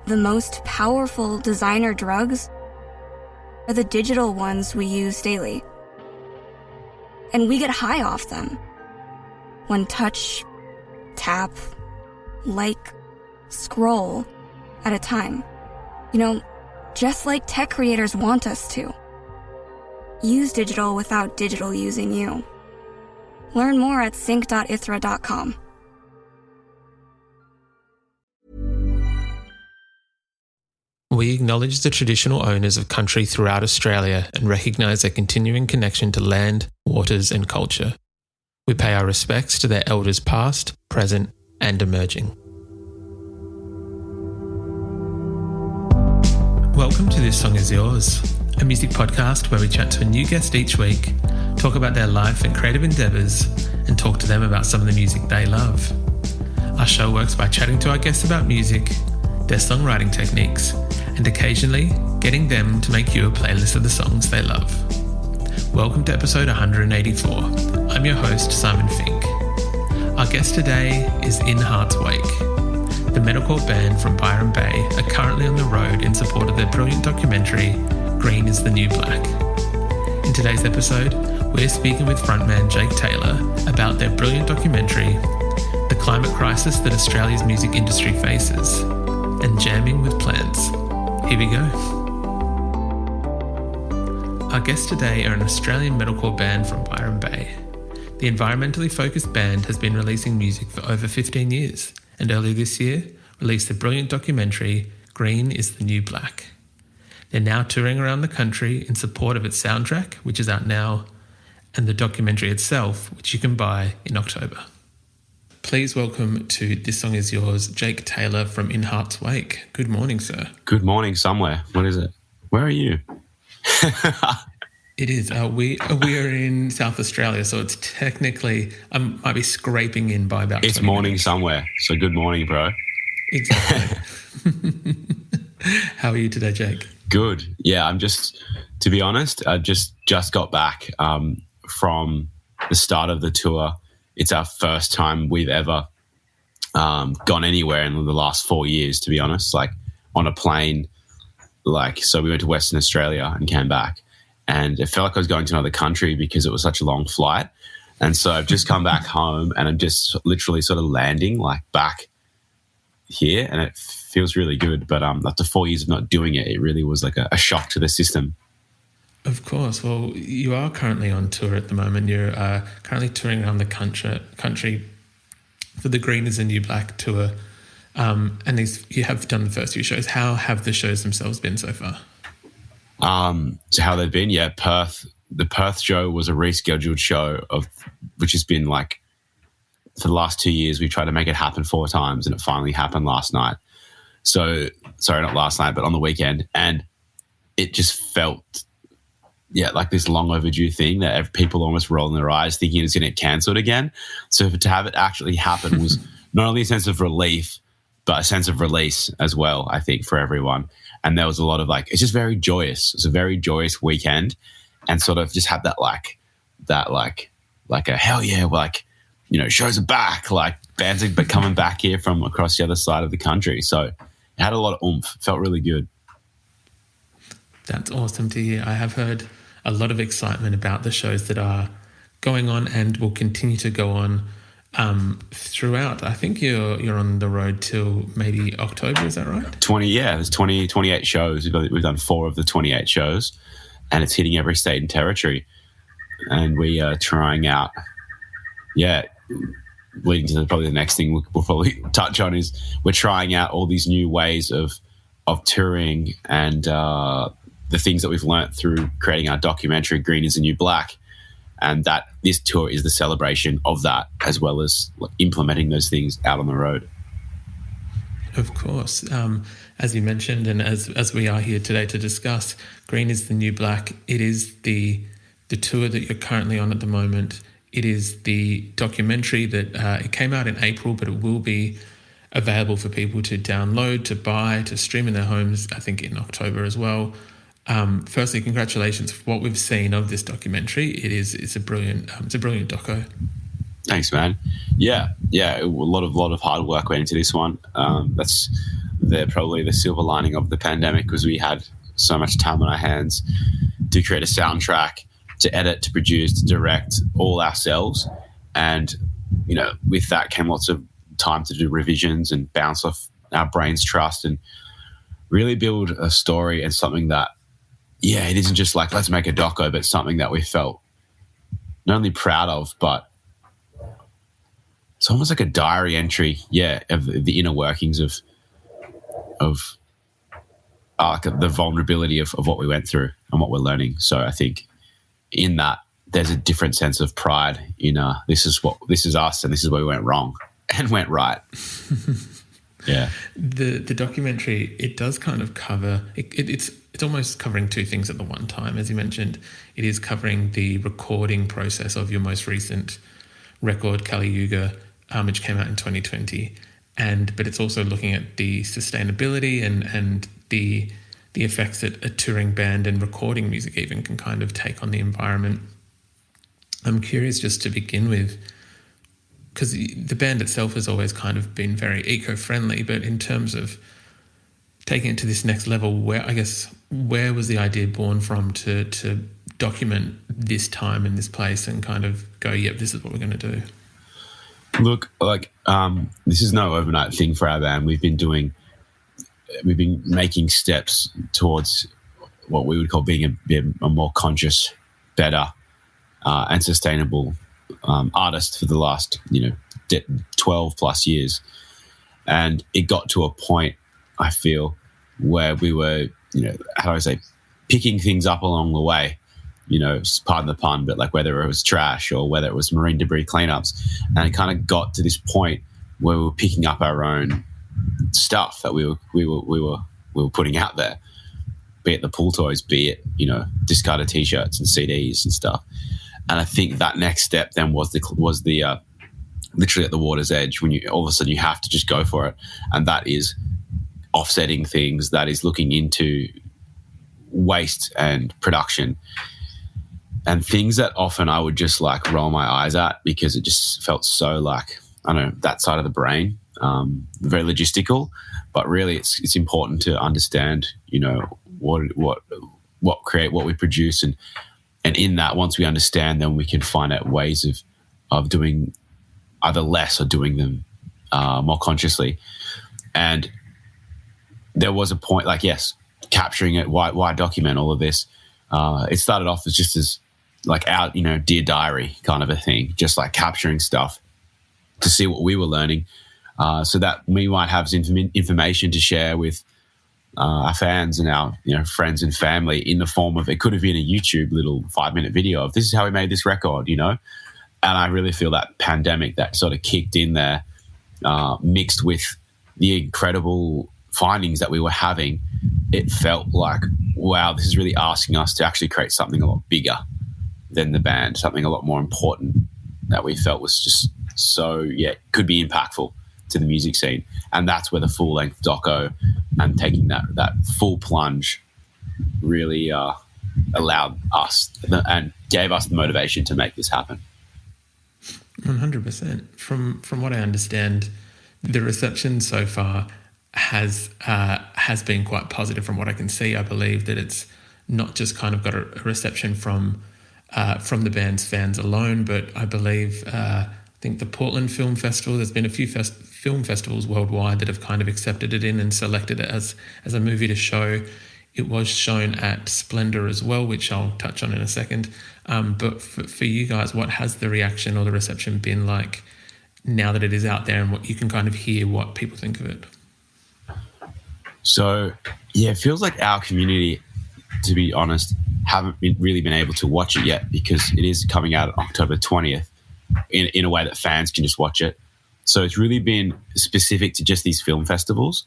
the most powerful designer drugs are the digital ones we use daily. And we get high off them. One touch, tap, like, scroll at a time. Just like tech creators want us to. Use digital without digital using you. Learn more at sync.ithra.com. We acknowledge the traditional owners of country throughout Australia and recognise their continuing connection to land, waters and culture. We pay our respects to their elders past, present and emerging. Welcome to This Song Is Yours, a music podcast where we chat to a new guest each week, talk about their life and creative endeavours and talk to them about some of the music they love. Our show works by chatting to our guests about music, their songwriting techniques, and occasionally getting them to make you a playlist of the songs they love. Welcome to episode 184. I'm your host, Simon Fink. Our guest today is In Heart's Wake. The metalcore band from Byron Bay are currently on the road in support of their brilliant documentary, Green is the New Black. In today's episode, we're speaking with frontman Jake Taylor about their brilliant documentary, the climate crisis that Australia's music industry faces, and jamming with plants. Here we go. Our guests today are an Australian metalcore band from Byron Bay. The environmentally focused band has been releasing music for over 15 years, and earlier this year released the brilliant documentary Green is the New Black. They're now touring around the country in support of its soundtrack, which is out now, and the documentary itself, which you can buy in October. Please welcome to This Song Is Yours, Jake Taylor from In Heart's Wake. Good morning, sir. Good morning somewhere. What is it? Where are you? It is. We are in South Australia, so it's technically, I might be scraping in by about It's 20 morning minutes. somewhere, so good morning, bro. Exactly. How are you today, Jake? Good. Yeah, to be honest, I just got back from the start of the tour. It's our first time we've ever gone anywhere in the last 4 years, to be honest, like on a plane. So we went to Western Australia and came back, and it felt like I was going to another country because it was such a long flight. And so I've just come back home and I'm just literally sort of landing back here, and it feels really good. But after 4 years of not doing it, it really was like a shock to the system. Of course. Well, you are currently on tour at the moment. You're currently touring around the country for the Green is the New Black tour. And you have done the first few shows. How have the shows themselves been so far? So how they've been, yeah, the Perth show was a rescheduled show which has been for the last 2 years, we've tried to make it happen 4 times, and it finally happened last night. So, sorry, not last night, but on the weekend. And it just felt, like this long overdue thing that people almost rolling their eyes thinking it's going to get cancelled again. So to have it actually happen was not only a sense of relief, but a sense of release as well, I think, for everyone. And there was a lot of it's just very joyous. It's a very joyous weekend, and sort of just had that a hell yeah, shows are back, bands are coming back here from across the other side of the country. So it had a lot of oomph. Felt really good. That's awesome to hear. I have heard a lot of excitement about the shows that are going on and will continue to go on throughout. I think you're on the road till maybe October, is that right? There's 28 shows. We've done 4 of the 28 shows, and it's hitting every state and territory. And we are trying out, leading to probably the next thing we'll probably touch on is we're trying out all these new ways of touring and the things that we've learnt through creating our documentary, Green is the New Black. And that this tour is the celebration of that, as well as implementing those things out on the road. Of course. As you mentioned, and as we are here today to discuss, Green is the New Black. It is the tour that you're currently on at the moment. It is the documentary that it came out in April, but it will be available for people to download, to buy, to stream in their homes, I think in October as well. Firstly, congratulations for what we've seen of this documentary. It's a brilliant doco. Thanks, man. Yeah. A lot of hard work went into this one. That's probably the silver lining of the pandemic was we had so much time on our hands to create a soundtrack, to edit, to produce, to direct, all ourselves. And, you know, with that came lots of time to do revisions and bounce off our brain's trust and really build a story and something that, yeah, it isn't just like, let's make a doco, but something that we felt not only proud of, but it's almost like a diary entry, of the inner workings of the vulnerability of what we went through and what we're learning. So I think in that there's a different sense of pride in this is us and this is where we went wrong and went right. Yeah. The documentary, it does kind of cover it's almost covering two things at the one time. As you mentioned, it is covering the recording process of your most recent record, Kali Yuga, which came out in 2020. But it's also looking at the sustainability and the effects that a touring band and recording music even can kind of take on the environment. I'm curious just to begin with, because the band itself has always kind of been very eco-friendly, but in terms of taking it to this next level, where was the idea born from to document this time in this place and kind of go, yep, this is what we're going to do? Look, this is no overnight thing for our band. We've been making steps towards what we would call being a more conscious, better, and sustainable artist for the last 12 plus years. And it got to a point, I feel, where we were, how do I say, picking things up along the way, pardon the pun, but like whether it was trash or whether it was marine debris cleanups. And it kind of got to this point where we were picking up our own stuff that we were putting out there, be it the pool toys, be it, discarded t-shirts and CDs and stuff. And I think that next step then was the literally at the water's edge, when all of a sudden you have to just go for it. And that is offsetting things, that is looking into waste and production and things that often I would just like roll my eyes at because it just felt so like, I don't know, that side of the brain, very logistical, but really it's important to understand, what we produce. And in that, once we understand, then we can find out ways of doing either less or doing them more consciously. And there was a point, like, yes, capturing it. Why document all of this? It started off as just as like our, dear diary kind of a thing, just like capturing stuff to see what we were learning, so that we might have some information to share with our fans and our friends and family in the form of, it could have been a YouTube little 5-minute video of this is how we made this record, And I really feel that pandemic that sort of kicked in there, mixed with the incredible findings that we were having, it felt like, wow, this is really asking us to actually create something a lot bigger than the band, something a lot more important that we felt was just so, could be impactful to the music scene. And that's where the full-length doco and taking that full plunge really allowed us and gave us the motivation to make this happen. 100%. From what I understand, the reception so far has been quite positive. From what I can see, I believe that it's not just kind of got a reception from the band's fans alone, but I believe I think the Portland Film Festival, there's been a few film festivals worldwide that have kind of accepted it in and selected it as a movie to show. It was shown at Splendor as well, which I'll touch on in a second. But for you guys, what has the reaction or the reception been like now that it is out there and what you can kind of hear what people think of it? So, it feels like our community, to be honest, haven't really been able to watch it yet because it is coming out on October 20th in a way that fans can just watch it. So it's really been specific to just these film festivals.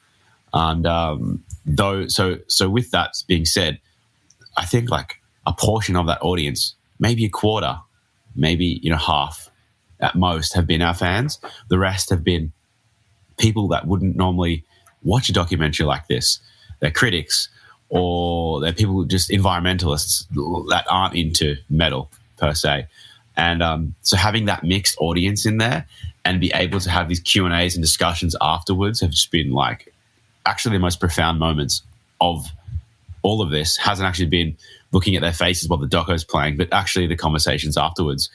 And so with that being said, I think like a portion of that audience, maybe a quarter, maybe half at most, have been our fans. The rest have been people that wouldn't normally watch a documentary like this. They're critics, or they're people, just environmentalists that aren't into metal per se. And so having that mixed audience in there and be able to have these Q&As and discussions afterwards have just been like actually the most profound moments of all of this hasn't actually been looking at their faces while the doco's playing, but actually the conversations afterwards.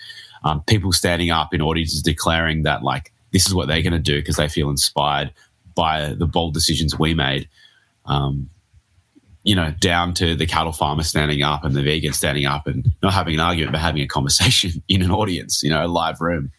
People standing up in audiences declaring that, like, this is what they're going to do because they feel inspired by the bold decisions we made. Down to the cattle farmer standing up and the vegan standing up and not having an argument, but having a conversation in an audience, a live room.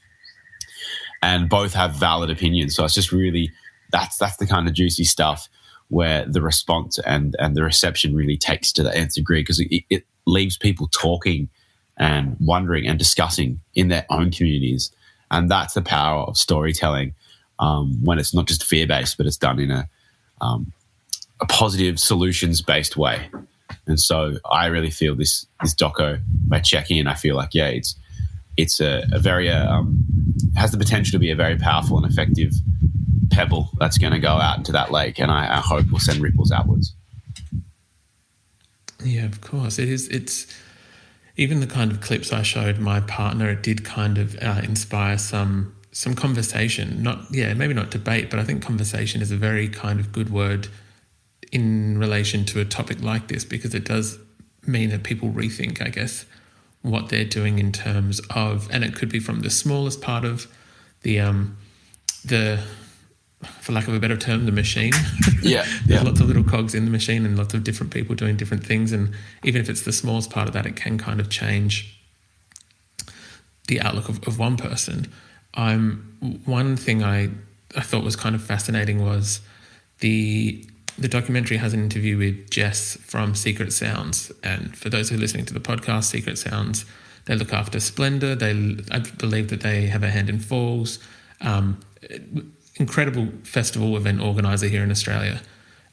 And both have valid opinions. So it's just really, that's the kind of juicy stuff where the response and the reception really takes to the nth degree, because it leaves people talking and wondering and discussing in their own communities. And that's the power of storytelling, when it's not just fear-based, but it's done in a positive, solutions-based way. And so I really feel this doco, by checking in, I feel like, it's a very has the potential to be a very powerful and effective pebble that's going to go out into that lake, and I hope will send ripples outwards. Yeah, of course. It's even the kind of clips I showed my partner, it did kind of inspire some conversation. Maybe not debate, but I think conversation is a very kind of good word in relation to a topic like this, because it does mean that people rethink, I guess, what they're doing in terms of, and it could be from the smallest part of the for lack of a better term, the machine. There's lots of little cogs in the machine and lots of different people doing different things. And even if it's the smallest part of that, it can kind of change the outlook of one person. One thing I thought was kind of fascinating was the documentary has an interview with Jess from Secret Sounds. And for those who are listening to the podcast, Secret Sounds, they look after Splendor. I believe that they have a hand in Falls. Incredible festival event organizer here in Australia.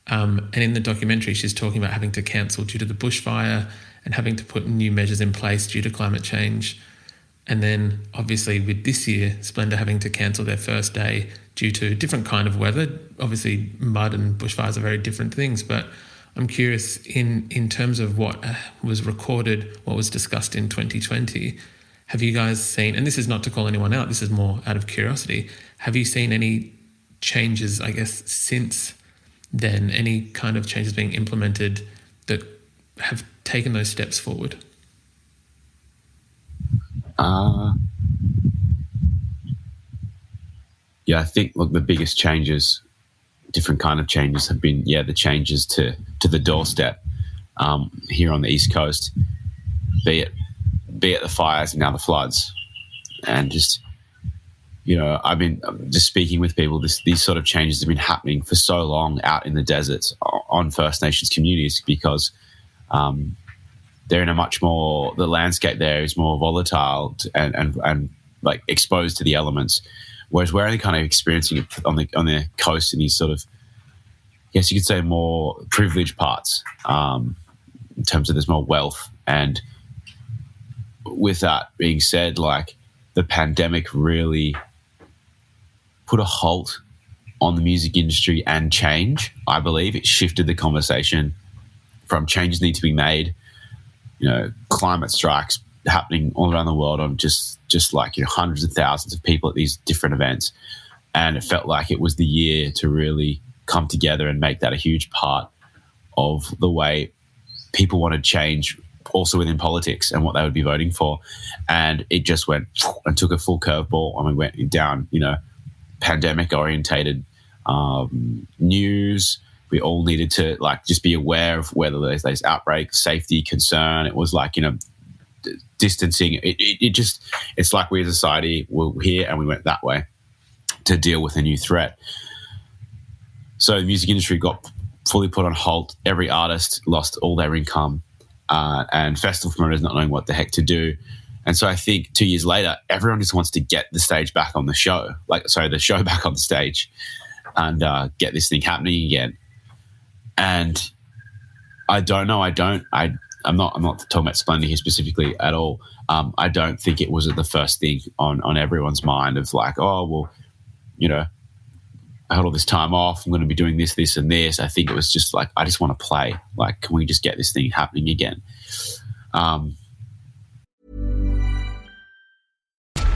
And in the documentary, she's talking about having to cancel due to the bushfire and having to put new measures in place due to climate change. And then obviously with this year, Splendor having to cancel their first day due to different kind of weather. Obviously mud and bushfires are very different things, but I'm curious in terms of what was recorded, what was discussed in 2020, have you guys seen, and this is not to call anyone out, this is more out of curiosity, have you seen any changes, I guess, since then, any kind of changes being implemented that have taken those steps forward? I think, look, the biggest changes, different kind of changes have been, the changes to the doorstep here on the East Coast, be it the fires and now the floods. And just, I've been just speaking with people, these sort of changes have been happening for so long out in the deserts on First Nations communities, because they're in a much more, the landscape there is more volatile and like exposed to the elements, whereas we're only kind of experiencing it on the coast in these sort of, I guess you could say, more privileged parts, in terms of there's more wealth. And with that being said, like, the pandemic really put a halt on the music industry and change. I believe it shifted the conversation from changes need to be made, climate strikes happening all around the world on just like, hundreds of thousands of people at these different events. And it felt like it was the year to really come together and make that a huge part of the way people wanted change, also within politics and what they would be voting for. And it just went and took a full curveball, and we went down, pandemic-orientated news. We all needed to, like, just be aware of whether there's outbreak, safety, concern. It was like, distancing. It's like we as a society were here and we went that way to deal with a new threat. So the music industry got fully put on halt. Every artist lost all their income, and festival promoters not knowing what the heck to do. And so I think 2 years later, everyone just wants to get the stage back on the show, the show back on the stage, and get this thing happening again. And I don't know. I'm not talking about Splendor here specifically at all. I don't think it was the first thing on everyone's mind of like, oh, well, I had all this time off, I'm going to be doing this, this, and this. I think it was just like, I just want to play. Like, can we just get this thing happening again?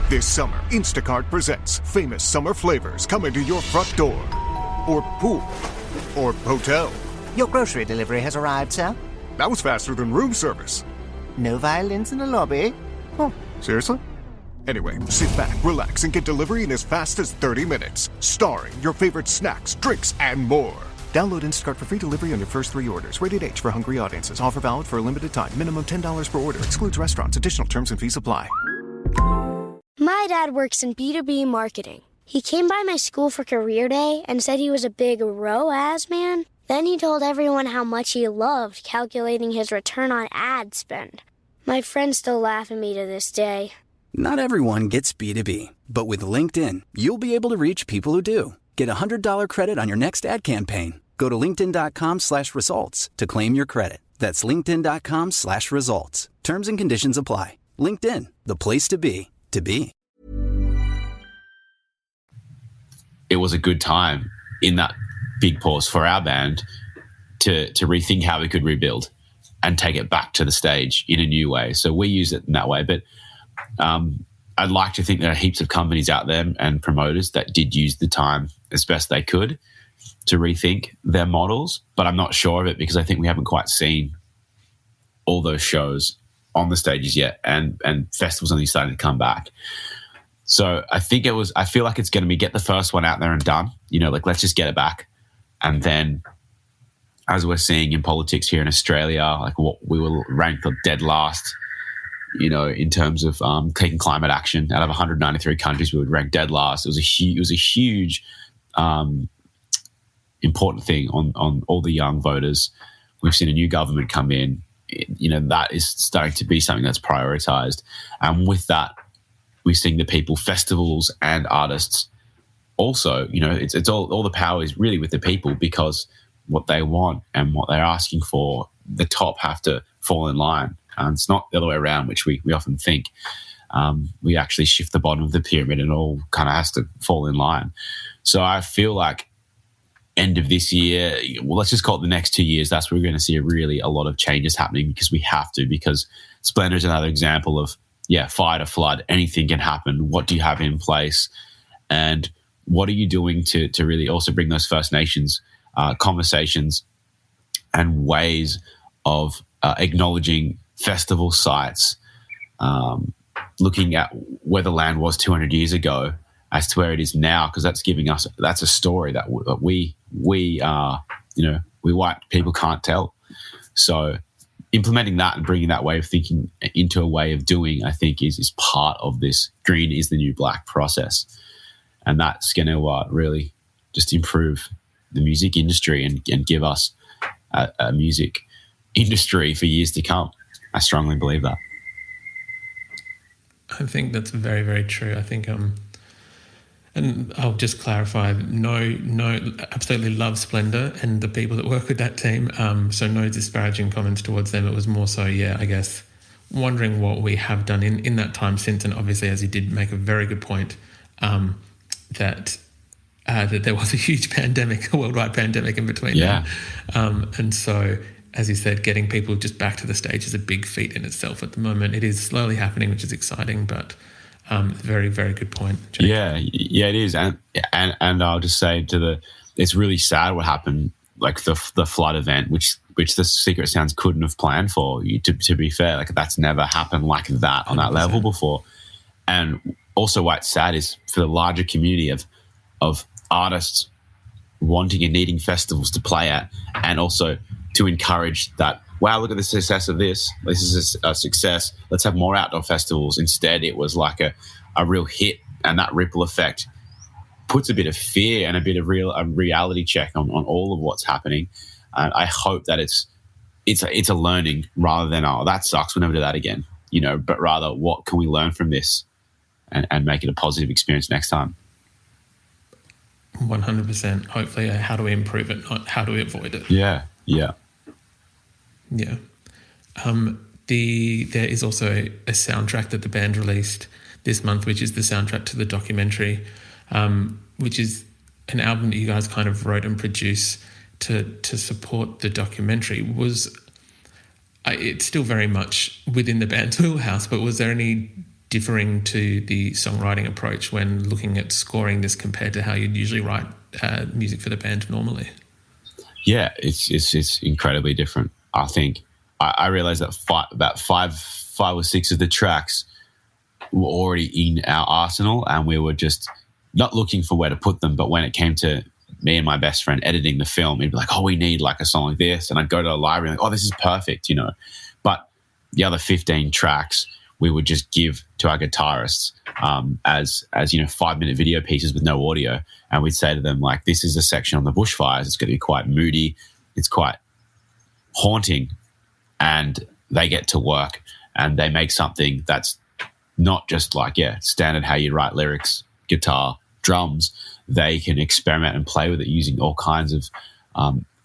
This summer, Instacart presents famous summer flavors coming to your front door. Or pool. or hotel. Your grocery delivery has arrived, sir. That was faster than room service. No violins in the lobby. Oh, seriously? Anyway, sit back, relax, and get delivery in as fast as 30 minutes. Starring your favorite snacks, drinks, and more. Download Instacart for free delivery on your first 3 orders. Rated H for hungry audiences. Offer valid for a limited time. Minimum $10 per order. Excludes restaurants. Additional terms and fees apply. My dad works in B2B marketing. He came by my school for career day and said he was a big ROAS man. Then he told everyone how much he loved calculating his return on ad spend. My friends still laugh at me to this day. Not everyone gets B2B, but with LinkedIn, you'll be able to reach people who do. Get a $100 credit on your next ad campaign. Go to linkedin.com/results to claim your credit. That's linkedin.com/results. Terms and conditions apply. LinkedIn, the place to be, to be. It was a good time in that big pause for our band to rethink how we could rebuild and take it back to the stage in a new way. So we use it in that way. But I'd like to think there are heaps of companies out there and promoters that did use the time as best they could to rethink their models. But I'm not sure of it because I think we haven't quite seen all those shows on the stages yet, and festivals only starting to come back. So I feel like it's going to be get the first one out there and done, let's just get it back. And then as we're seeing in politics here in Australia, like what we were ranked dead last, in terms of taking climate action. Out of 193 countries, we would rank dead last. It was a huge important thing on all the young voters. We've seen a new government come in. That is starting to be something that's prioritized. And with that, we're seeing the people, festivals and artists also, it's all the power is really with the people, because what they want and what they're asking for, the top have to fall in line. And it's not the other way around, which we often think. We actually shift the bottom of the pyramid and it all kind of has to fall in line. So I feel like end of this year, let's just call it the next 2 years, that's where we're going to see a lot of changes happening, because we have to, because Splendor is another example of, fight or flood, anything can happen. What do you have in place? And what are you doing to really also bring those First Nations conversations and ways of acknowledging festival sites, looking at where the land was 200 years ago as to where it is now, because that's a story that we white people can't tell. So implementing that and bringing that way of thinking into a way of doing, I think is part of this green is the new black process. And that's going to really just improve the music industry and give us a music industry for years to come. I strongly believe that. I think that's very, very true. I think, and I'll just clarify, no, absolutely love Splendor and the people that work with that team. So no disparaging comments towards them. It was more so, I guess, wondering what we have done in that time since. And obviously, as you did make a very good point, that there was a huge pandemic, a worldwide pandemic in between. Yeah. And so, as you said, getting people just back to the stage is a big feat in itself at the moment. It is slowly happening, which is exciting, but very, very good point, Jake. Yeah, it is. And I'll just say it's really sad what happened, like the flood event, which the Secret Sounds couldn't have planned for. To be fair, like that's never happened like that on 100%. That level before. And also why it's sad is for the larger community of artists wanting and needing festivals to play at, and also to encourage that, wow, look at the success of this. This is a success. Let's have more outdoor festivals. Instead, it was like a real hit, and that ripple effect puts a bit of fear and a bit of a reality check on all of what's happening. And I hope that it's a learning rather than, oh, that sucks, we'll never do that again. But rather, what can we learn from this and make it a positive experience next time? 100%. Hopefully, how do we improve it, not how do we avoid it? Yeah. There is also a soundtrack that the band released this month, which is the soundtrack to the documentary, which is an album that you guys kind of wrote and produced to support the documentary. It's still very much within the band's wheelhouse, but was there any differing to the songwriting approach when looking at scoring this compared to how you'd usually write music for the band normally? Yeah, it's incredibly different. I think I realized that about five or six of the tracks were already in our arsenal, and we were just not looking for where to put them. But when it came to me and my best friend editing the film, he'd be like, "Oh, we need like a song like this," and I'd go to the library and like, "Oh, this is perfect," But the other 15 tracks we would just give to our guitarists as 5-minute video pieces with no audio, and we'd say to them like, "This is a section on the bushfires. It's going to be quite moody. It's quite haunting," and they get to work and they make something that's not just like standard how you write lyrics, guitar, drums. They can experiment and play with it using all kinds of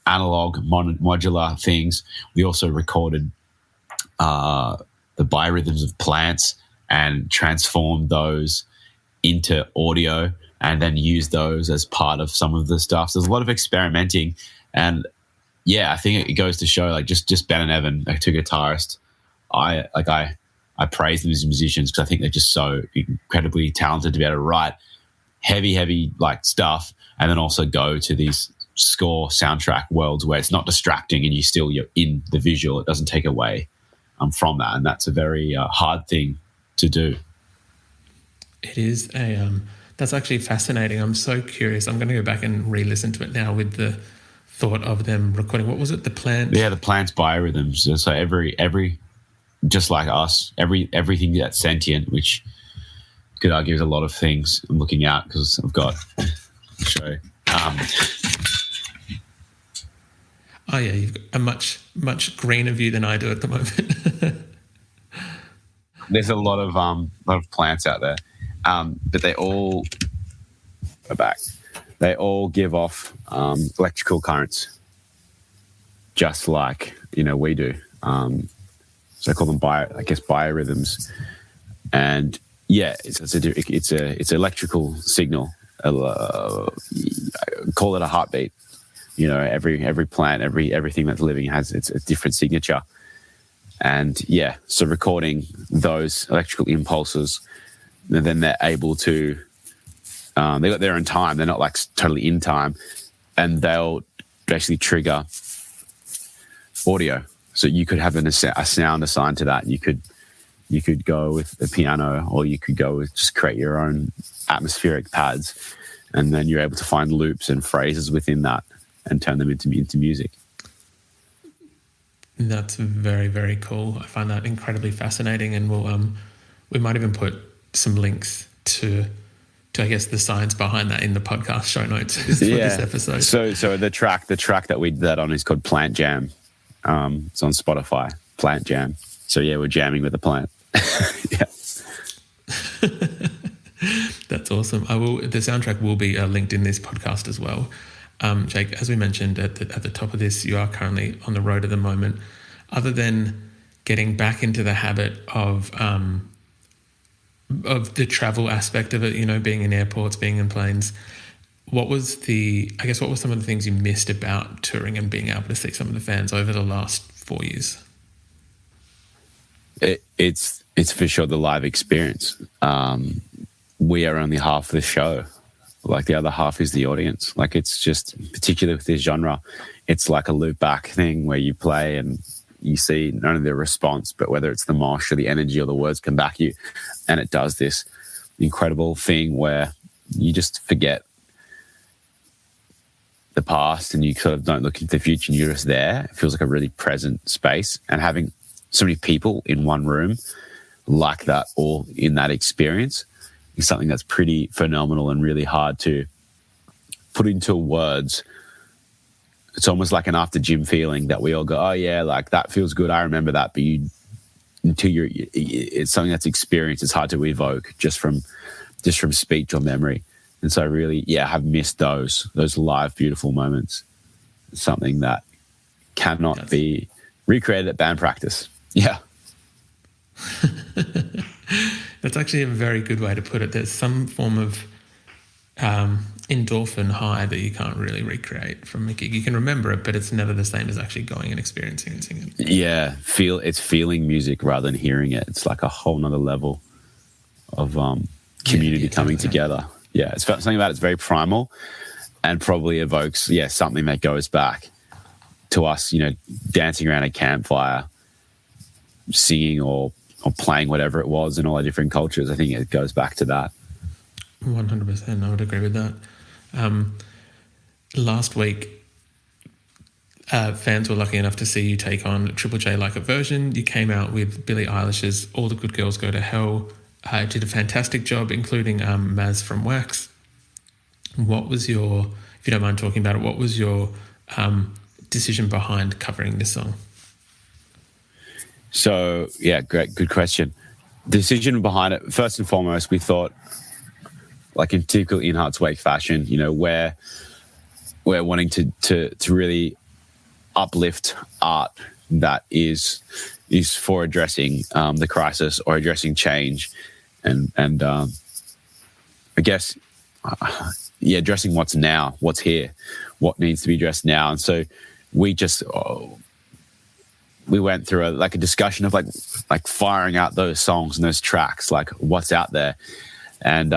analog modular things. We also recorded the biorhythms of plants and transformed those into audio and then use those as part of some of the stuff. So there's a lot of experimenting, and I think it goes to show like just Ben and Evan, like two guitarists. I praise them as musicians because I think they're just so incredibly talented to be able to write heavy like stuff and then also go to these score soundtrack worlds where it's not distracting and you're in the visual. It doesn't take away from that, and that's a very hard thing to do. It is that's actually fascinating. I'm so curious. I'm going to go back and re-listen to it now with the thought of them recording. What was it? The plant? Yeah, the plant's biorhythms. So every just like us, everything that's sentient, which could argue is a lot of things. I'm looking out because I've got a show. Oh yeah, you've got a much greener view than I do at the moment. There's a lot of plants out there, but they all are back. They all give off electrical currents, just like we do. So I call them biorhythms, and it's an electrical signal. Call it a heartbeat. Every plant, everything that's living has its a different signature. And so recording those electrical impulses, and then they're able to, they got their own time. They're not like totally in time, and they'll basically trigger audio. So you could have a sound assigned to that. You could go with the piano, or you could go with just create your own atmospheric pads, and then you're able to find loops and phrases within that and turn them into music. That's very, very cool. I find that incredibly fascinating, and we might even put some links to I guess the science behind that in the podcast show notes for this episode. So the track that we did that on is called Plant Jam. It's on Spotify, Plant Jam. So we're jamming with the plant. That's awesome. The soundtrack will be linked in this podcast as well. Jake, as we mentioned at the top of this, you are currently on the road at the moment. Other than getting back into the habit of the travel aspect of it, being in airports, being in planes, what were some of the things you missed about touring and being able to see some of the fans over the last 4 years? It's for sure the live experience. We are only half the show. Like the other half is the audience. Like it's just, particularly with this genre, it's like a loop back thing where you play and you see not only the response, but whether it's the mosh or the energy or the words come back you. And it does this incredible thing where you just forget the past and you sort of don't look into the future and you're just there. It feels like a really present space, and having so many people in one room like that, all in that experience, is something that's pretty phenomenal and really hard to put into words. It's almost like an after gym feeling that we all go, oh yeah, like that feels good. I remember that. But it's something that's experienced. It's hard to evoke just from speech or memory. And so I really, have missed those live, beautiful moments. It's something that cannot be recreated at band practice. Yeah. That's actually a very good way to put it. There's some form of endorphin high that you can't really recreate from a gig. You can remember it, but it's never the same as actually going and experiencing and singing. Yeah, it's feeling music rather than hearing it. It's like a whole nother level of community coming together. Yeah, it's something about it's very primal and probably evokes something that goes back to us, dancing around a campfire, singing or playing whatever it was in all our different cultures. I think it goes back to that. 100%. I would agree with that. Last week, fans were lucky enough to see you take on Triple J like a version. You came out with Billie Eilish's All the Good Girls Go to Hell. Did a fantastic job, including Maz from Wax. What was your, if you don't mind talking about it, what was your decision behind covering this song? So, yeah, great, good question. Decision behind it, first and foremost, we thought, like in typical In Heart's Wake fashion, we're wanting to really uplift art that is for addressing the crisis or addressing change, and I guess addressing what's now, what's here, what needs to be addressed now. And so we just we went through a discussion of like firing out those songs and those tracks, like what's out there. And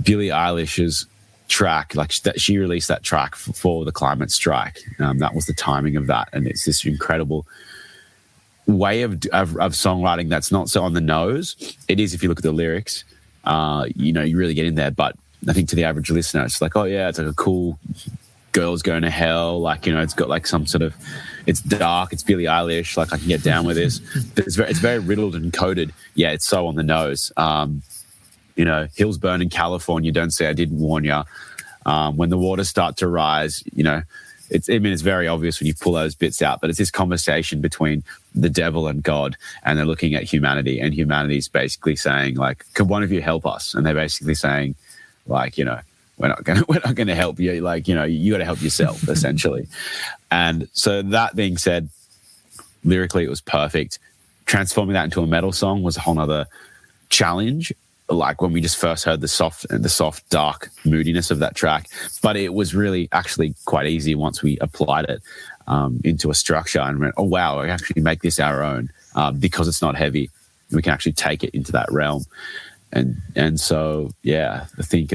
Billie Eilish's track, she released that track for the climate strike. That was the timing of that, and it's this incredible way of songwriting that's not so on the nose. It is if you look at the lyrics, you really get in there. But I think to the average listener, it's like, oh yeah, it's like a cool girls going to hell. It's got like some sort of, it's dark, it's Billie Eilish. Like I can get down with this. But it's very riddled and coded. Yeah, it's so on the nose. Hills burn in California. Don't say I didn't warn ya. When the waters start to rise, it's very obvious when you pull those bits out, but it's this conversation between the devil and God, and they're looking at humanity, and humanity's basically saying, like, can one of you help us? And they're basically saying, like, we're not gonna help you. Like, you got to help yourself, essentially. And so that being said, lyrically it was perfect. Transforming that into a metal song was a whole nother challenge. Like when we just first heard the soft, dark moodiness of that track, but it was really actually quite easy once we applied it into a structure and went, oh wow, we actually make this our own because it's not heavy. We can actually take it into that realm, and so yeah, I think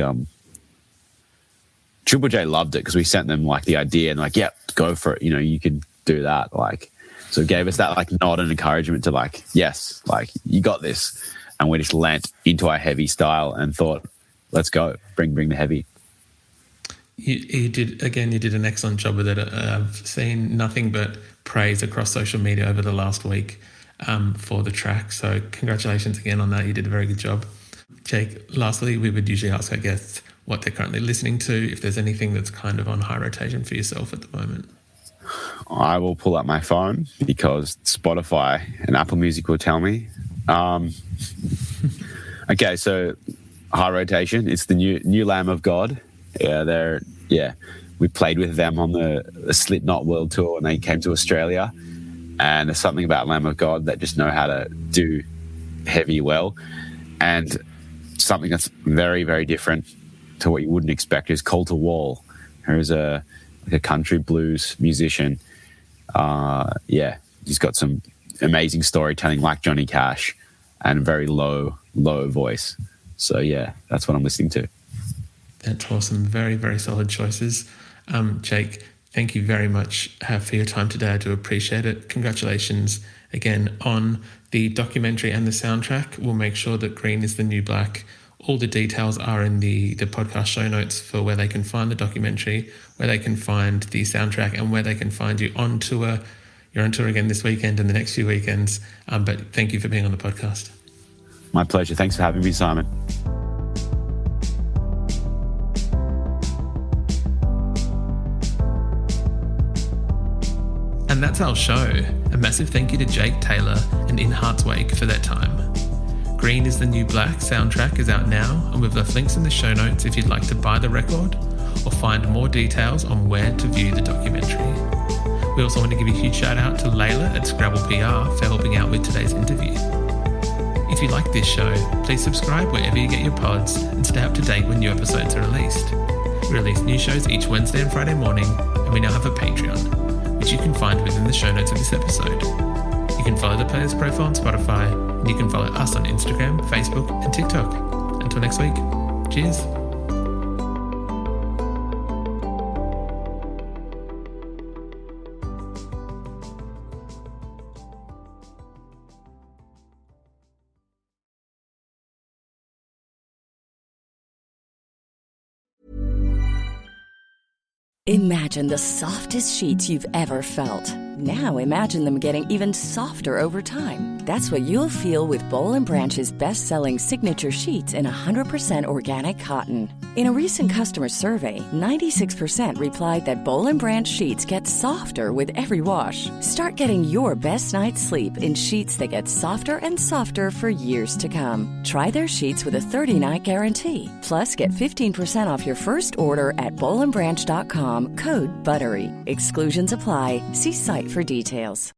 Triple J loved it because we sent them like the idea and like, yeah, go for it. You can do that. Like, so it gave us that like nod and encouragement to like, yes, like you got this. And we just leant into our heavy style and thought, let's go, bring the heavy. You did an excellent job with it. I've seen nothing but praise across social media over the last week for the track. So congratulations again on that. You did a very good job. Jake, lastly, we would usually ask our guests what they're currently listening to, if there's anything that's kind of on high rotation for yourself at the moment. I will pull up my phone because Spotify and Apple Music will tell me. Okay, so high rotation, it's the new Lamb of God. We played with them on the Slipknot World Tour when they came to Australia, and there's something about Lamb of God that just know how to do heavy well. And something that's very, very different to what you wouldn't expect is Coulter Wall, who's a country blues musician. He's got some amazing storytelling like Johnny Cash and very low voice. So yeah, that's what I'm listening to. That's awesome. Very, very solid choices. Jake, thank you very much for your time today. I do appreciate it. Congratulations again on the documentary and the soundtrack. We'll make sure that Green is the New Black. All the details are in the podcast show notes for where they can find the documentary, where they can find the soundtrack, and where they can find you on tour. You're on tour again this weekend and the next few weekends. But thank you for being on the podcast. My pleasure. Thanks for having me, Simon. And that's our show. A massive thank you to Jake Taylor and In Heart's Wake for their time. Green is the New Black soundtrack is out now, and we've left links in the show notes if you'd like to buy the record or find more details on where to view the documentary. We also want to give a huge shout out to Layla at Scrabble PR for helping out with today's interview. If you like this show, please subscribe wherever you get your pods and stay up to date when new episodes are released. We release new shows each Wednesday and Friday morning, and we now have a Patreon, which you can find within the show notes of this episode. You can follow the player's profile on Spotify, and you can follow us on Instagram, Facebook, and TikTok. Until next week, cheers. Imagine the softest sheets you've ever felt. Now imagine them getting even softer over time. That's what you'll feel with Bowl and Branch's best-selling signature sheets in 100% organic cotton. In a recent customer survey, 96% replied that Bowl and Branch sheets get softer with every wash. Start getting your best night's sleep in sheets that get softer and softer for years to come. Try their sheets with a 30-night guarantee. Plus, get 15% off your first order at bowlandbranch.com, code BUTTERY. Exclusions apply. See site for details.